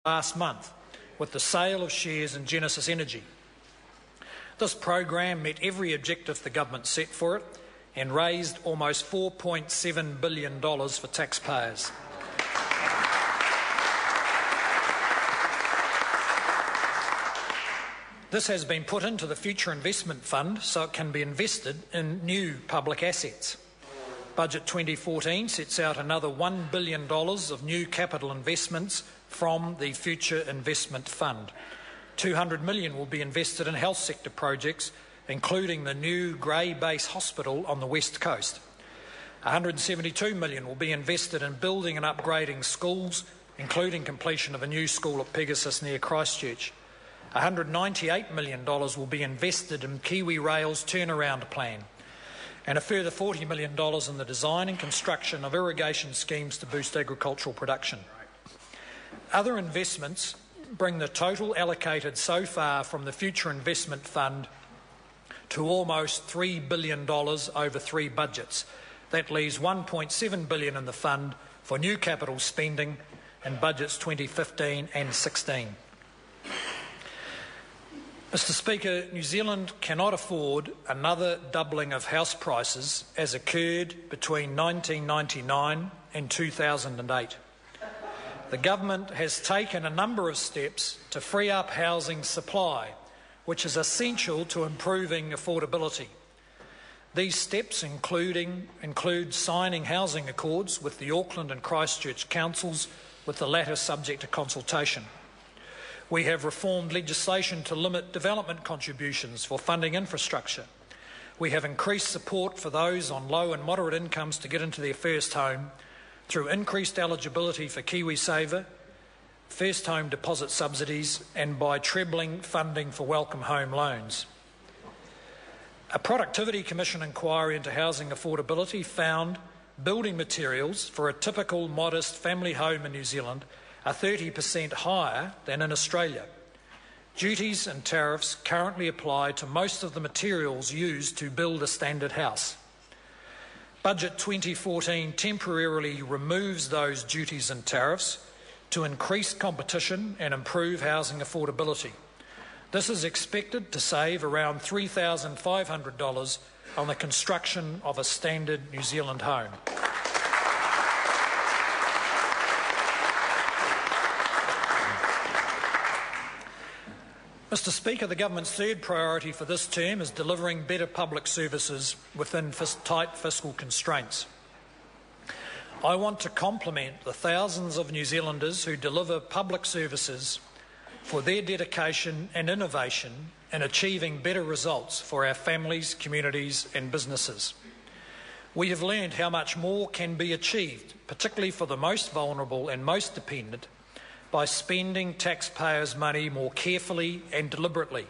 last month with the sale of shares in Genesis Energy. This program met every objective the government set for it and raised almost $4.7 billion for taxpayers. This has been put into the Future Investment Fund so it can be invested in new public assets. Budget 2014 sets out another $1 billion of new capital investments from the Future Investment Fund. $200 million will be invested in health sector projects, including the new Grey Base Hospital on the West Coast. $172 million will be invested in building and upgrading schools, including completion of a new school at Pegasus near Christchurch. $198 million will be invested in Kiwi Rail's turnaround plan, and a further $40 million in the design and construction of irrigation schemes to boost agricultural production. Other investments bring the total allocated so far from the Future Investment Fund to almost $3 billion over 3 budgets. That leaves $1.7 billion in the fund for new capital spending in budgets 2015 and 16. Mr. Speaker, New Zealand cannot afford another doubling of house prices as occurred between 1999 and 2008. The government has taken a number of steps to free up housing supply, which is essential to improving affordability. These steps include signing housing accords with the Auckland and Christchurch councils, with the latter subject to consultation. We have reformed legislation to limit development contributions for funding infrastructure. We have increased support for those on low and moderate incomes to get into their first home through increased eligibility for KiwiSaver, first home deposit subsidies, and by trebling funding for Welcome Home loans. A Productivity Commission inquiry into housing affordability found building materials for a typical modest family home in New Zealand are 30% higher than in Australia. Duties and tariffs currently apply to most of the materials used to build a standard house. Budget 2014 temporarily removes those duties and tariffs to increase competition and improve housing affordability. This is expected to save around $3,500 on the construction of a standard New Zealand home. Mr. Speaker, the government's third priority for this term is delivering better public services within tight fiscal constraints. I want to compliment the thousands of New Zealanders who deliver public services for their dedication and innovation in achieving better results for our families, communities and businesses. We have learned how much more can be achieved, particularly for the most vulnerable and most dependent, by spending taxpayers' money more carefully and deliberately.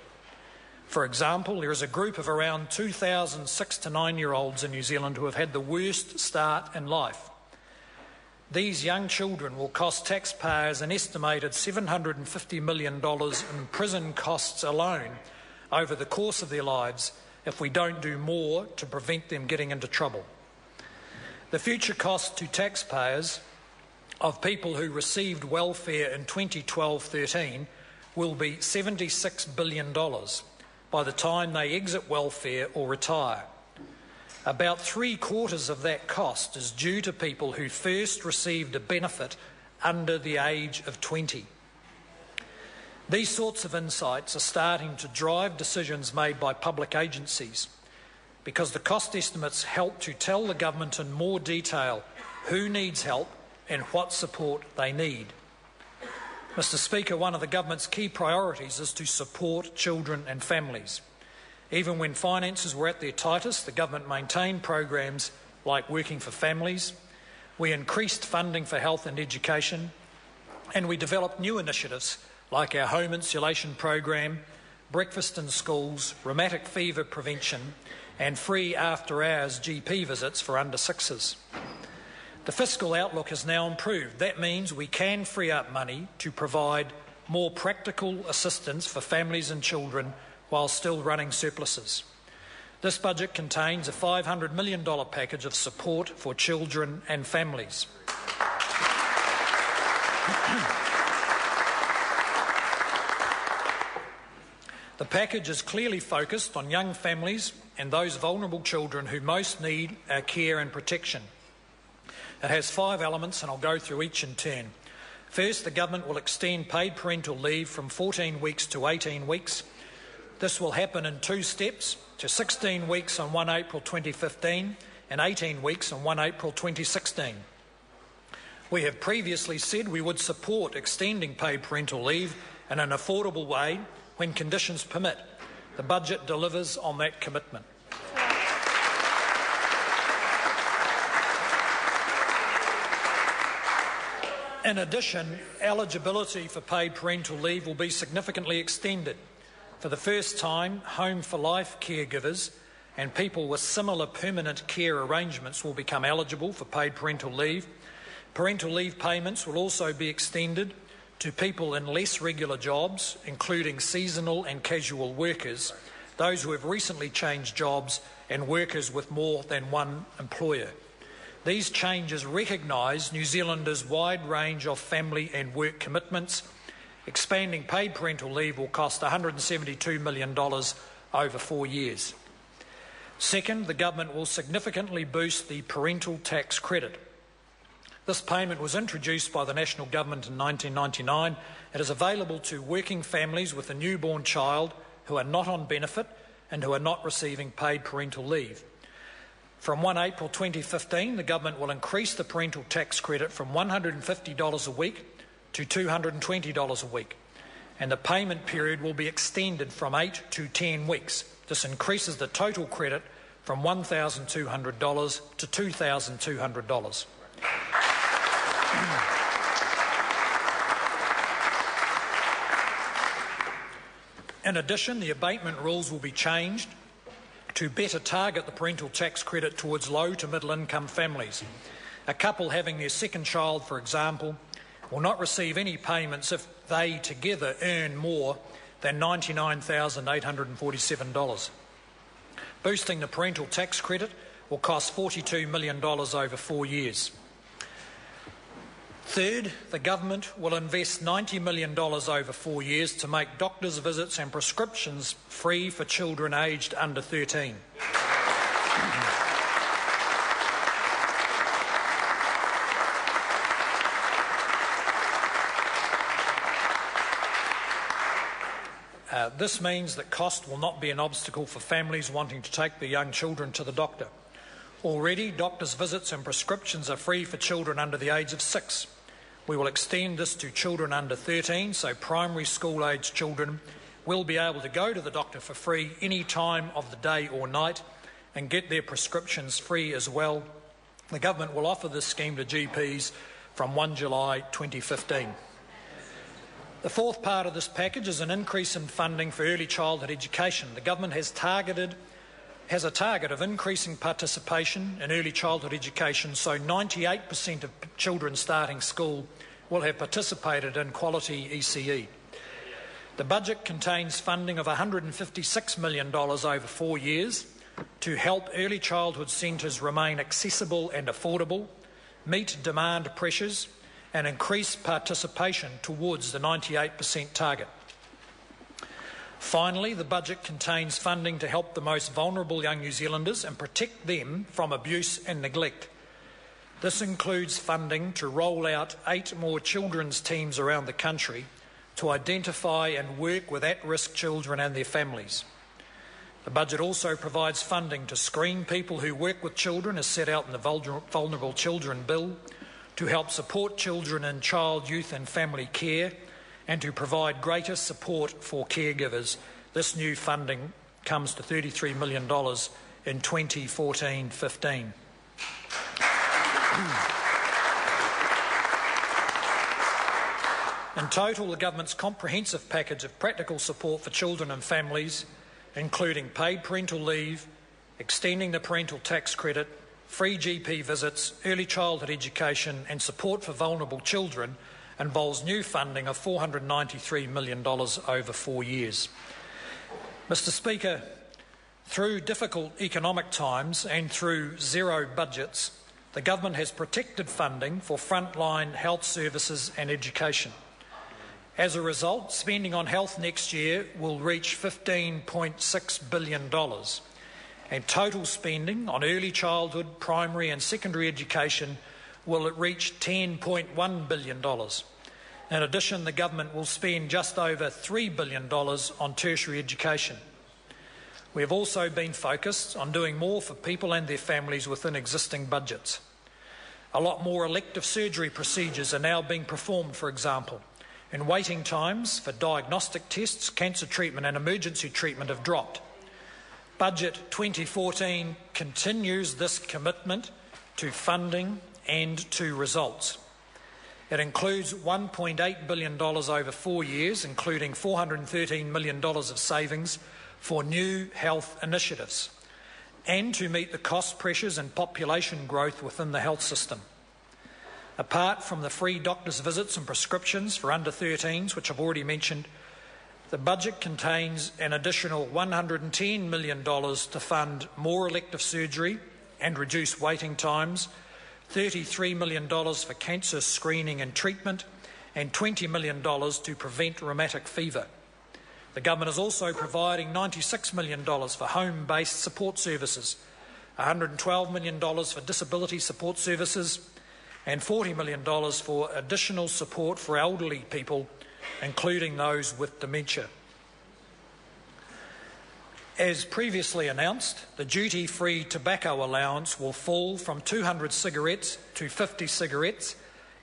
For example, there is a group of around 2,000 6 to 9-year-olds in New Zealand who have had the worst start in life. These young children will cost taxpayers an estimated $750 million in prison costs alone over the course of their lives if we don't do more to prevent them getting into trouble. The future cost to taxpayers of people who received welfare in 2012-13 will be $76 billion by the time they exit welfare or retire. About 3/4 of that cost is due to people who first received a benefit under the age of 20. These sorts of insights are starting to drive decisions made by public agencies, because the cost estimates help to tell the government in more detail who needs help and what support they need. Mr. Speaker, one of the government's key priorities is to support children and families. Even when finances were at their tightest, the government maintained programs like Working for Families. We increased funding for health and education, and we developed new initiatives like our home insulation program, breakfast in schools, rheumatic fever prevention, and free after-hours GP visits for under 6s. The fiscal outlook has now improved. That means we can free up money to provide more practical assistance for families and children while still running surpluses. This budget contains a $500 million package of support for children and families. The package is clearly focused on young families and those vulnerable children who most need our care and protection. It has 5 elements, and I'll go through each in turn. First, the government will extend paid parental leave from 14 weeks to 18 weeks. This will happen in 2 steps, to 16 weeks on 1 April 2015 and 18 weeks on 1 April 2016. We have previously said we would support extending paid parental leave in an affordable way when conditions permit. The budget delivers on that commitment. In addition, eligibility for paid parental leave will be significantly extended. For the first time, Home for Life caregivers and people with similar permanent care arrangements will become eligible for paid parental leave. Parental leave payments will also be extended to people in less regular jobs, including seasonal and casual workers, those who have recently changed jobs, and workers with more than one employer. These changes recognise New Zealanders' wide range of family and work commitments. Expanding paid parental leave will cost $172 million over 4 years. Second, the government will significantly boost the parental tax credit. This payment was introduced by the National Government in 1999. It is available to working families with a newborn child who are not on benefit and who are not receiving paid parental leave. From 1 April 2015, the government will increase the parental tax credit from $150 a week to $220 a week, and the payment period will be extended from 8 to 10 weeks. This increases the total credit from $1,200 to $2,200. In addition, the abatement rules will be changed to better target the parental tax credit towards low to middle income families. A couple having their second child, for example, will not receive any payments if they together earn more than $99,847. Boosting the parental tax credit will cost $42 million over 4 years. Third, the government will invest $90 million over 4 years to make doctors' visits and prescriptions free for children aged under 13. This means that cost will not be an obstacle for families wanting to take their young children to the doctor. Already, doctors' visits and prescriptions are free for children under the age of 6. We will extend this to children under 13, so primary school-aged children will be able to go to the doctor for free any time of the day or night and get their prescriptions free as well. The government will offer this scheme to GPs from 1 July 2015. The fourth part of this package is an increase in funding for early childhood education. The government has a target of increasing participation in early childhood education, so 98% of children starting school will have participated in quality ECE. The budget contains funding of $156 million over 4 years to help early childhood centres remain accessible and affordable, meet demand pressures, and increase participation towards the 98% target. Finally, the budget contains funding to help the most vulnerable young New Zealanders and protect them from abuse and neglect. This includes funding to roll out 8 more children's teams around the country to identify and work with at-risk children and their families. The budget also provides funding to screen people who work with children as set out in the Vulnerable Children Bill, to help support children in child, youth and family care, and to provide greater support for caregivers. This new funding comes to $33 million in 2014-15. In total, the government's comprehensive package of practical support for children and families, including paid parental leave, extending the parental tax credit, free GP visits, early childhood education and support for vulnerable children, involves new funding of $493 million over 4 years. Mr. Speaker, through difficult economic times and through zero budgets, the government has protected funding for frontline health services and education. As a result, spending on health next year will reach $15.6 billion, and total spending on early childhood, primary and secondary education will reach $10.1 billion. In addition, the government will spend just over $3 billion on tertiary education. We have also been focused on doing more for people and their families within existing budgets. A lot more elective surgery procedures are now being performed, for example, and waiting times for diagnostic tests, cancer treatment and emergency treatment have dropped. Budget 2014 continues this commitment to funding and to results. It includes $1.8 billion over 4 years, including $413 million of savings for new health initiatives, and to meet the cost pressures and population growth within the health system. Apart from the free doctor's visits and prescriptions for under 13s, which I've already mentioned, the budget contains an additional $110 million to fund more elective surgery and reduce waiting times, $33 million for cancer screening and treatment, and $20 million to prevent rheumatic fever. The government is also providing $96 million for home-based support services, $112 million for disability support services, and $40 million for additional support for elderly people, including those with dementia. As previously announced, the duty-free tobacco allowance will fall from 200 cigarettes to 50 cigarettes,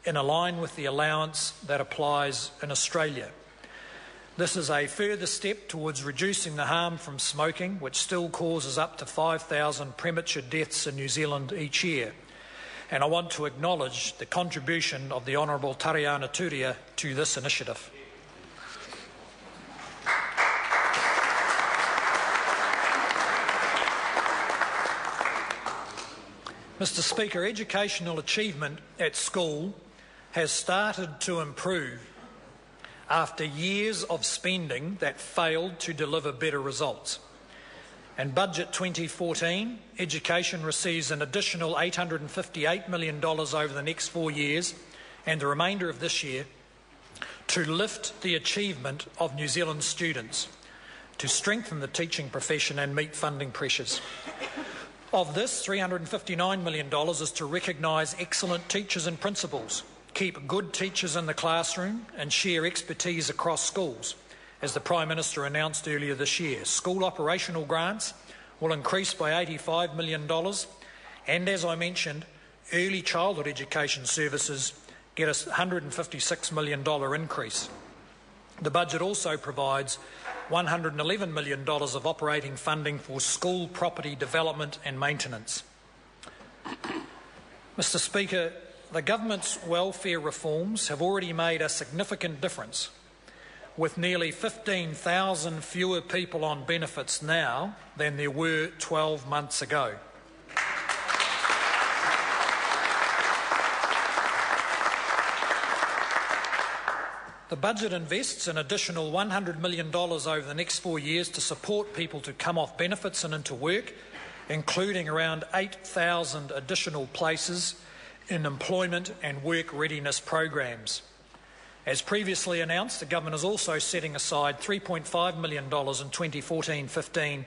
in line with the allowance that applies in Australia. This is a further step towards reducing the harm from smoking, which still causes up to 5,000 premature deaths in New Zealand each year. And I want to acknowledge the contribution of the Honourable Tariana Turia to this initiative. Mr. Speaker, educational achievement at school has started to improve after years of spending that failed to deliver better results. In Budget 2014, education receives an additional $858 million over the next 4 years and the remainder of this year to lift the achievement of New Zealand students, to strengthen the teaching profession and meet funding pressures. Of this, $359 million is to recognise excellent teachers and principals, keep good teachers in the classroom and share expertise across schools. As the Prime Minister announced earlier this year, school operational grants will increase by $85 million, and as I mentioned, early childhood education services get a $156 million increase. The budget also provides $111 million of operating funding for school property development and maintenance. Mr. Speaker, the government's welfare reforms have already made a significant difference, with nearly 15,000 fewer people on benefits now than there were 12 months ago. The budget invests an additional $100 million over the next 4 years to support people to come off benefits and into work, including around 8,000 additional places in employment and work readiness programs. As previously announced, the government is also setting aside $3.5 million in 2014-15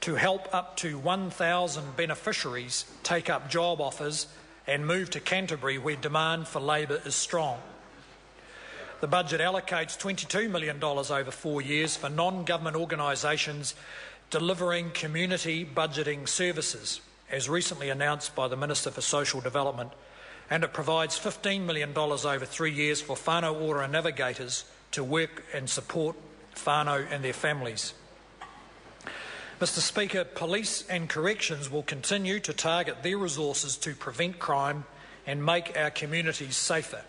to help up to 1,000 beneficiaries take up job offers and move to Canterbury, where demand for labour is strong. The budget allocates $22 million over 4 years for non-government organisations delivering community budgeting services, as recently announced by the Minister for Social Development, and it provides $15 million over 3 years for whānau ora navigators to work and support whānau and their families. Mr. Speaker, police and corrections will continue to target their resources to prevent crime and make our communities safer.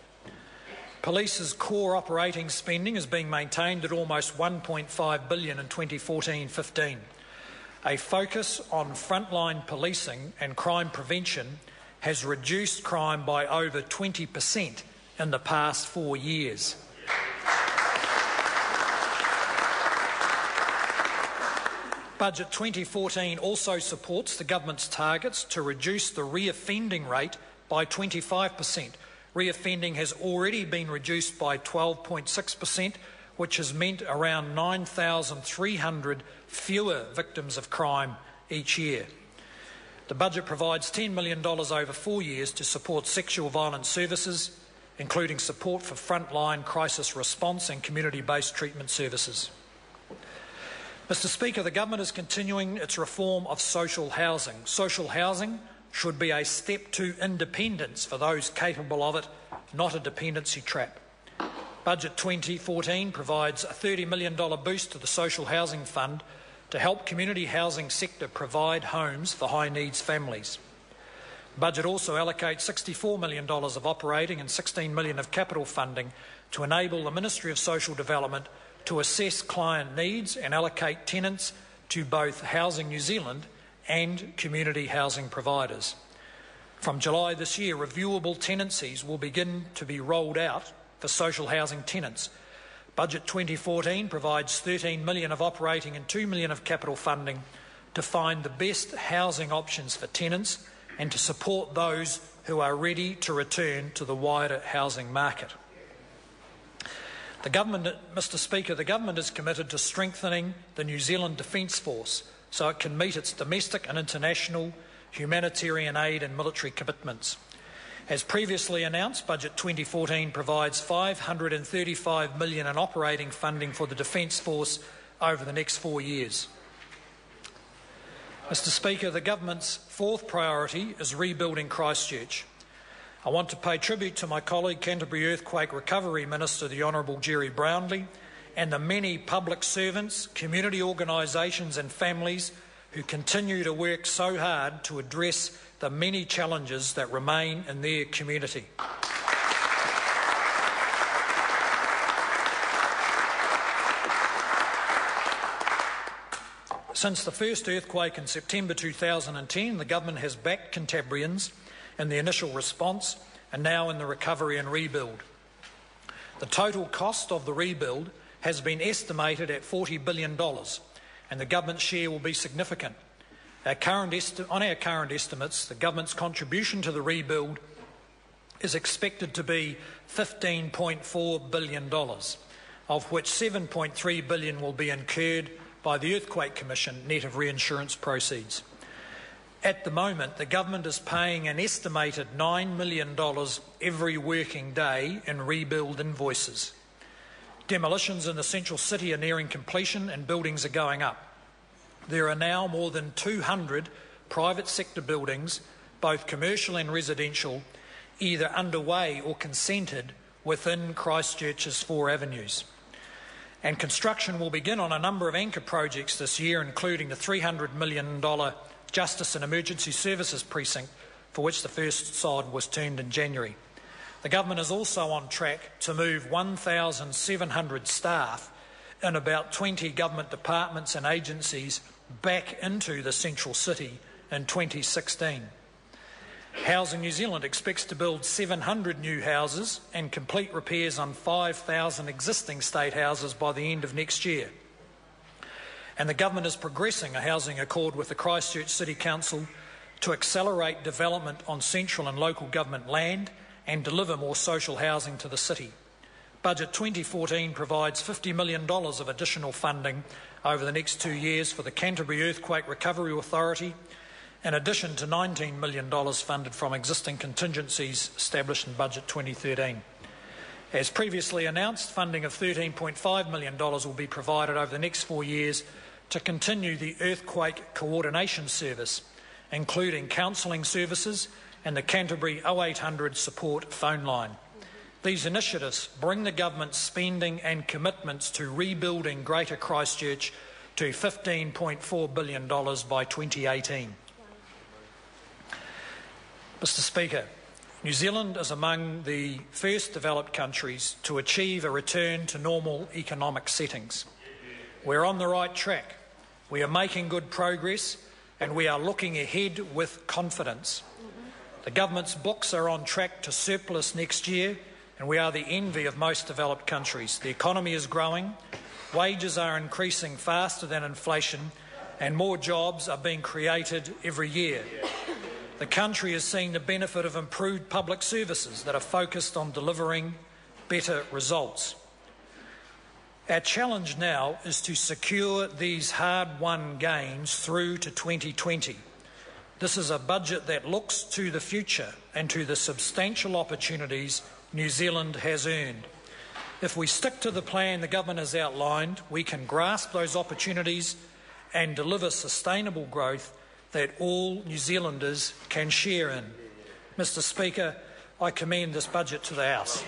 Police's core operating spending is being maintained at almost $1.5 billion in 2014-15. A focus on frontline policing and crime prevention has reduced crime by over 20% in the past 4 years. Budget 2014 also supports the government's targets to reduce the reoffending rate by 25%, reoffending has already been reduced by 12.6%, which has meant around 9,300 fewer victims of crime each year. The budget provides $10 million over 4 years to support sexual violence services, including support for frontline crisis response and community-based treatment services. Mr. Speaker, the government is continuing its reform of social housing. Social housing should be a step to independence for those capable of it, not a dependency trap. Budget 2014 provides a $30 million boost to the Social Housing Fund to help community housing sector provide homes for high-needs families. The budget also allocates $64 million of operating and $16 million of capital funding to enable the Ministry of Social Development to assess client needs and allocate tenants to both Housing New Zealand and community housing providers. From July this year, reviewable tenancies will begin to be rolled out for social housing tenants. Budget 2014 provides $13 million of operating and $2 million of capital funding to find the best housing options for tenants and to support those who are ready to return to the wider housing market. Mr. Speaker, the government is committed to strengthening the New Zealand Defence Force so it can meet its domestic and international humanitarian aid and military commitments. As previously announced, Budget 2014 provides $535 million in operating funding for the Defence Force over the next 4 years. Mr. Speaker, the government's fourth priority is rebuilding Christchurch. I want to pay tribute to my colleague, Canterbury Earthquake Recovery Minister, the Honourable Jerry Brownlee, and the many public servants, community organisations and families who continue to work so hard to address the many challenges that remain in their community. Since the first earthquake in September 2010, the government has backed Cantabrians in the initial response and now in the recovery and rebuild. The total cost of the rebuild has been estimated at $40 billion, and the government's share will be significant. On our current estimates, the government's contribution to the rebuild is expected to be $15.4 billion, of which $7.3 billion will be incurred by the Earthquake Commission net of reinsurance proceeds. At the moment, the government is paying an estimated $9 million every working day in rebuild invoices. Demolitions in the central city are nearing completion and buildings are going up. There are now more than 200 private sector buildings, both commercial and residential, either underway or consented within Christchurch's 4 avenues. And construction will begin on a number of anchor projects this year, including the $300 million Justice and Emergency Services precinct, for which the first sod was turned in January. The government is also on track to move 1,700 staff in about 20 government departments and agencies back into the central city in 2016. Housing New Zealand expects to build 700 new houses and complete repairs on 5,000 existing state houses by the end of next year. And the government is progressing a housing accord with the Christchurch City Council to accelerate development on central and local government land and deliver more social housing to the city. Budget 2014 provides $50 million of additional funding over the next 2 years for the Canterbury Earthquake Recovery Authority, in addition to $19 million funded from existing contingencies established in Budget 2013. As previously announced, funding of $13.5 million will be provided over the next 4 years to continue the Earthquake Coordination Service, including counselling services and the Canterbury 0800 support phone line. These initiatives bring the government's spending and commitments to rebuilding Greater Christchurch to $15.4 billion by 2018. Mr. Speaker, New Zealand is among the first developed countries to achieve a return to normal economic settings. We're on the right track. We are making good progress and we are looking ahead with confidence. The government's books are on track to surplus next year, and we are the envy of most developed countries. The economy is growing, wages are increasing faster than inflation, and more jobs are being created every year. The country is seeing the benefit of improved public services that are focused on delivering better results. Our challenge now is to secure these hard-won gains through to 2020. This is a budget that looks to the future and to the substantial opportunities New Zealand has earned. If we stick to the plan the government has outlined, we can grasp those opportunities and deliver sustainable growth that all New Zealanders can share in. Mr. Speaker, I commend this budget to the House.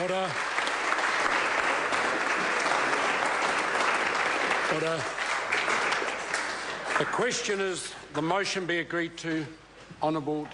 Order. Order. The question is the motion be agreed to. Honourable